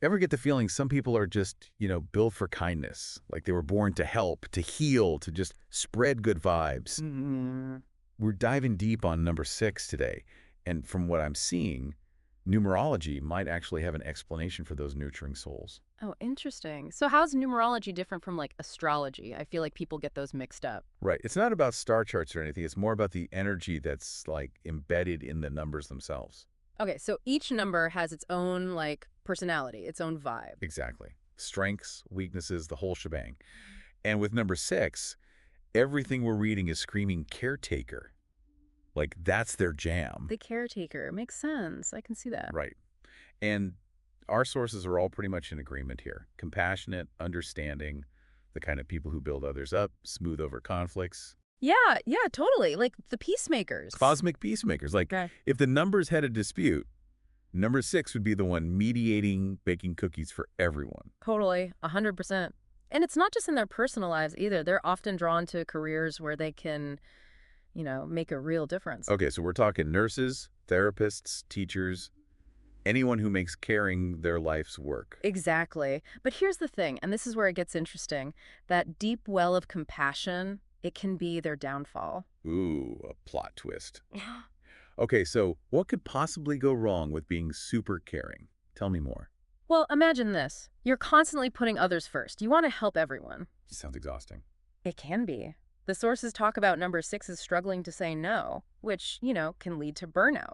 Ever get the feeling some people are just, built for kindness, like they were born to help, to heal, to just spread good vibes? Mm. We're diving deep on number 6 today, and from what I'm seeing, numerology might actually have an explanation for those nurturing souls. Oh, interesting. So how's numerology different from like astrology? I feel like people get those mixed up. Right. It's not about star charts or anything. It's more about the energy that's like embedded in the numbers themselves. Okay, so each number has its own like personality, its own vibe. Exactly. Strengths, weaknesses, the whole shebang. And with number 6, everything we're reading is screaming caretaker. Like that's their jam. The caretaker makes sense. I can see that. Right. And our sources are all pretty much in agreement here. Compassionate, understanding, the kind of people who build others up, smooth over conflicts. Yeah, yeah, totally. Like the peacemakers. Cosmic peacemakers. Like, Okay. if the numbers had a dispute, number 6 would be the one mediating, baking cookies for everyone. Totally, 100%. And it's not just in their personal lives either. They're often drawn to careers where they can, make a real difference. Okay, so we're talking nurses, therapists, teachers, anyone who makes caring their life's work. Exactly. But here's the thing, and this is where it gets interesting. That deep well of compassion, it can be their downfall. Ooh, a plot twist. Okay, so what could possibly go wrong with being super caring? Tell me more. Well, imagine this. You're constantly putting others first. You want to help everyone. Sounds exhausting. It can be. The sources talk about number 6 as struggling to say no, which, can lead to burnout,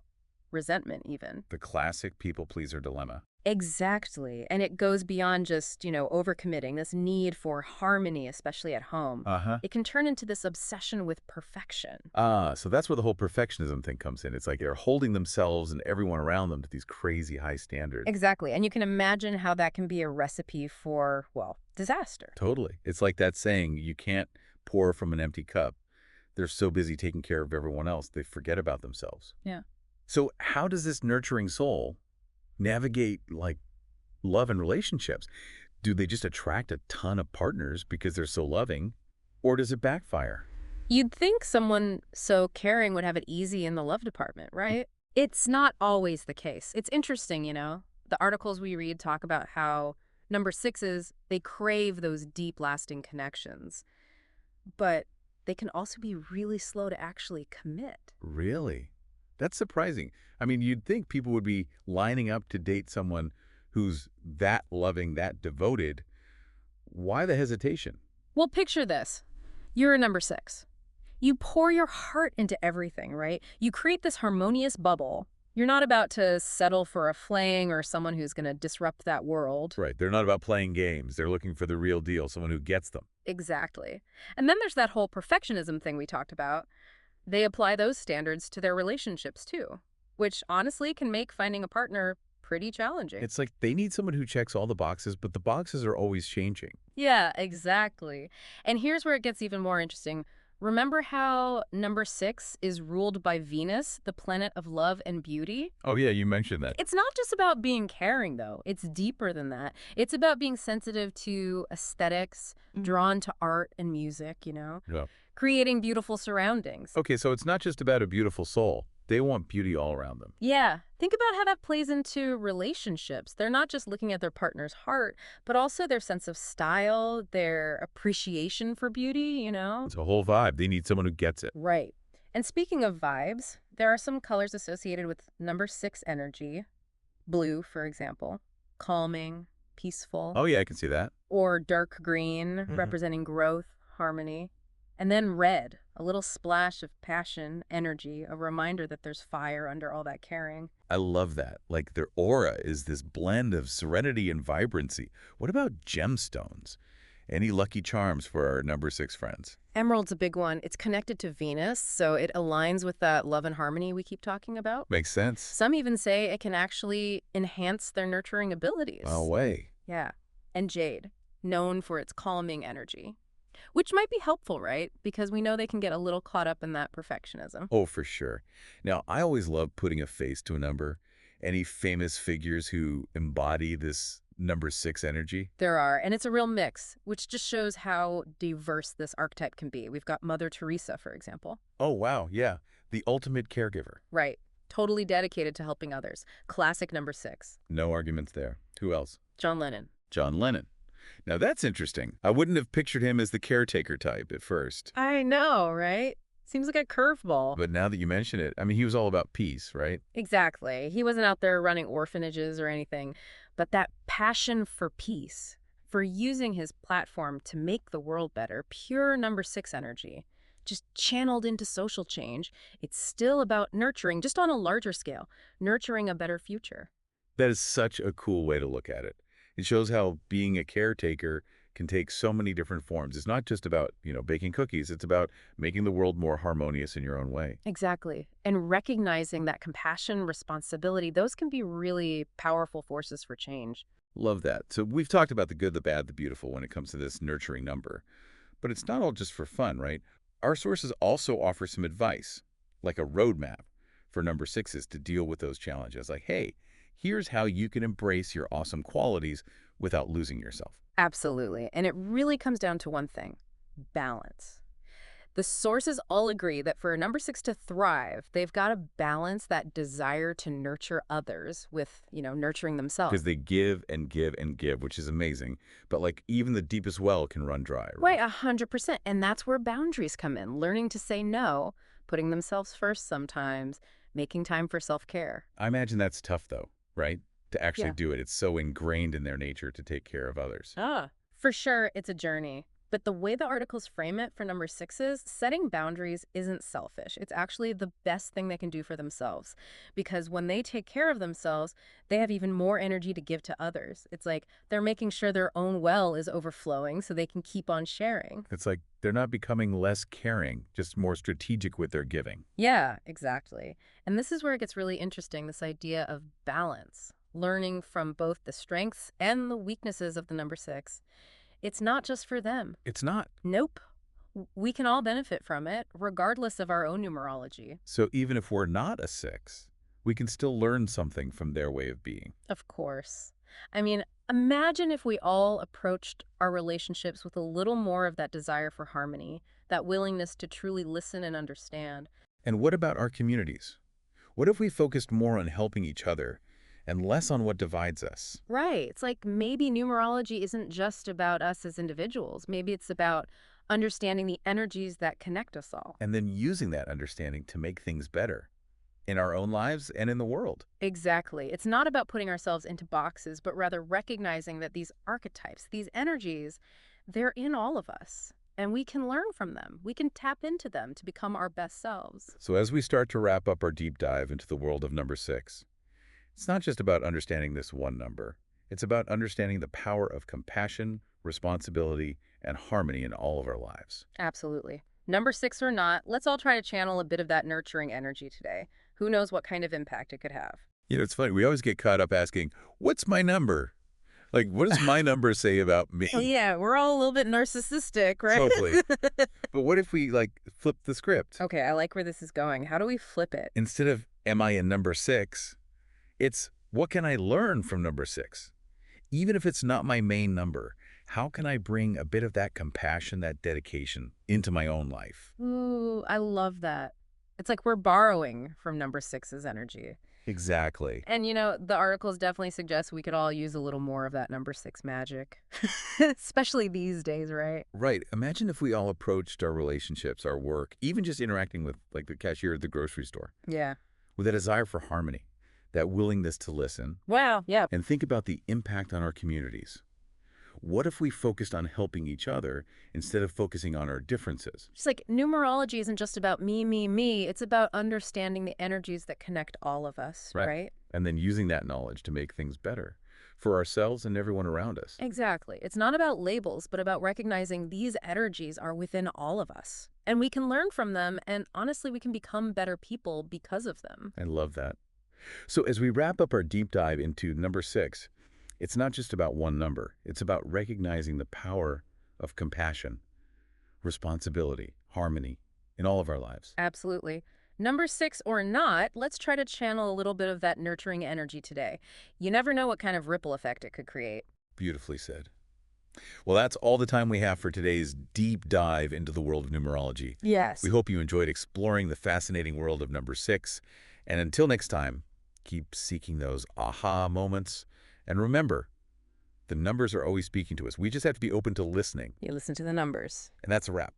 resentment even. The classic people pleaser dilemma. Exactly. And it goes beyond just, overcommitting, this need for harmony, especially at home. Uh-huh. It can turn into this obsession with perfection. So that's where the whole perfectionism thing comes in. It's like they're holding themselves and everyone around them to these crazy high standards. Exactly. And you can imagine how that can be a recipe for, well, disaster. Totally. It's like that saying, you can't pour from an empty cup. They're so busy taking care of everyone else, they forget about themselves. Yeah. So how does this nurturing soul navigate, like, love and relationships? Do they just attract a ton of partners because they're so loving, or does it backfire? You'd think someone so caring would have it easy in the love department, right? It's not always the case. It's interesting, The articles we read talk about how number 6s, they crave those deep, lasting connections. But they can also be really slow to actually commit. Really? That's surprising. I mean, you'd think people would be lining up to date someone who's that loving, that devoted. Why the hesitation? Well, picture this. You're a number 6. You pour your heart into everything, right? You create this harmonious bubble. You're not about to settle for a fling or someone who's going to disrupt that world. Right. They're not about playing games. They're looking for the real deal, someone who gets them. Exactly. And then there's that whole perfectionism thing we talked about. They apply those standards to their relationships too, which honestly can make finding a partner pretty challenging. It's like they need someone who checks all the boxes, but the boxes are always changing. Yeah, exactly. And here's where it gets even more interesting. Remember how number 6 is ruled by Venus, the planet of love and beauty? Oh, yeah, you mentioned that. It's not just about being caring, though. It's deeper than that. It's about being sensitive to aesthetics, drawn to art and music, Yeah. creating beautiful surroundings. Okay, so it's not just about a beautiful soul. They want beauty all around them. Yeah, think about how that plays into relationships. They're not just looking at their partner's heart, but also their sense of style, their appreciation for beauty. It's a whole vibe. They need someone who gets it. Right. And speaking of vibes, there are some colors associated with number 6 energy. Blue, for example, calming, peaceful. Oh, yeah, I can see that. Or dark green, Mhm. representing growth, harmony. And then red, a little splash of passion, energy, a reminder that there's fire under all that caring. I love that. Like their aura is this blend of serenity and vibrancy. What about gemstones? Any lucky charms for our number 6 friends? Emerald's a big one. It's connected to Venus, so it aligns with that love and harmony we keep talking about. Makes sense. Some even say it can actually enhance their nurturing abilities. No way. Yeah. And jade, known for its calming energy. Which might be helpful, right? Because we know they can get a little caught up in that perfectionism. Oh, for sure. Now, I always love putting a face to a number. Any famous figures who embody this number 6 energy? There are, and it's a real mix, which just shows how diverse this archetype can be. We've got Mother Teresa, for example. Oh, wow. Yeah. The ultimate caregiver. Right. Totally dedicated to helping others. Classic number 6. No arguments there. Who else? John Lennon. John Lennon. Now that's interesting. I wouldn't have pictured him as the caretaker type at first. I know, right? Seems like a curveball. But now that you mention it, I mean, he was all about peace, right? Exactly. He wasn't out there running orphanages or anything, but that passion for peace, for using his platform to make the world better, pure number six energy, just channeled into social change. It's still about nurturing, just on a larger scale, nurturing a better future. That is such a cool way to look at it. It shows how being a caretaker can take so many different forms. It's not just about, baking cookies. It's about making the world more harmonious in your own way. Exactly. And recognizing that compassion, responsibility, those can be really powerful forces for change. Love that. So we've talked about the good, the bad, the beautiful when it comes to this nurturing number. But it's not all just for fun, right? Our sources also offer some advice, like a roadmap for number sixes to deal with those challenges. Like, hey, here's how you can embrace your awesome qualities without losing yourself. Absolutely. And it really comes down to one thing: balance. The sources all agree that for a number six to thrive, they've got to balance that desire to nurture others with, nurturing themselves. Because they give and give and give, which is amazing. But like even the deepest well can run dry. Right, 100%. And that's where boundaries come in. Learning to say no, putting themselves first sometimes, making time for self-care. I imagine that's tough though, right? To actually Yeah. do it. It's so ingrained in their nature to take care of others. For sure, it's a journey. But the way the articles frame it for number sixes, setting boundaries isn't selfish. It's actually the best thing they can do for themselves. Because when they take care of themselves, they have even more energy to give to others. It's like they're making sure their own well is overflowing so they can keep on sharing. It's like they're not becoming less caring, just more strategic with their giving. Yeah, exactly. And this is where it gets really interesting, this idea of balance, learning from both the strengths and the weaknesses of the number six. It's not just for them. It's not. Nope. We can all benefit from it, regardless of our own numerology. So even if we're not a six, we can still learn something from their way of being. Of course. I mean, imagine if we all approached our relationships with a little more of that desire for harmony, that willingness to truly listen and understand. And what about our communities? What if we focused more on helping each other and less on what divides us? Right. It's like maybe numerology isn't just about us as individuals. Maybe it's about understanding the energies that connect us all. And then using that understanding to make things better in our own lives and in the world. Exactly. It's not about putting ourselves into boxes, but rather recognizing that these archetypes, these energies, they're in all of us. And we can learn from them. We can tap into them to become our best selves. So as we start to wrap up our deep dive into the world of number six, it's not just about understanding this one number. It's about understanding the power of compassion, responsibility, and harmony in all of our lives. Absolutely. Number six or not, let's all try to channel a bit of that nurturing energy today. Who knows what kind of impact it could have? It's funny. We always get caught up asking, what's my number? Like, what does my number say about me? Yeah, we're all a little bit narcissistic, right? Totally. But what if we, flip the script? Okay, I like where this is going. How do we flip it? Instead of, am I in number six? It's, what can I learn from number six? Even if it's not my main number, how can I bring a bit of that compassion, that dedication into my own life? Ooh, I love that. It's like we're borrowing from number six's energy. Exactly. And, the articles definitely suggest we could all use a little more of that number six magic, especially these days, right? Right. Imagine if we all approached our relationships, our work, even just interacting with, the cashier at the grocery store, Yeah. with a desire for harmony, that willingness to listen, Wow. Yeah. and think about the impact on our communities. What if we focused on helping each other instead of focusing on our differences? Just like numerology isn't just about me, me, me. It's about understanding the energies that connect all of us, right? And then using that knowledge to make things better for ourselves and everyone around us. Exactly. It's not about labels, but about recognizing these energies are within all of us. And we can learn from them, and honestly, we can become better people because of them. I love that. So as we wrap up our deep dive into number six, it's not just about one number. It's about recognizing the power of compassion, responsibility, harmony in all of our lives. Absolutely. Number six or not, let's try to channel a little bit of that nurturing energy today. You never know what kind of ripple effect it could create. Beautifully said. Well, that's all the time we have for today's deep dive into the world of numerology. Yes. We hope you enjoyed exploring the fascinating world of number six. And until next time, keep seeking those aha moments. And remember, The numbers are always speaking to us. We just have to be open to listening. You listen to the numbers. And that's a wrap.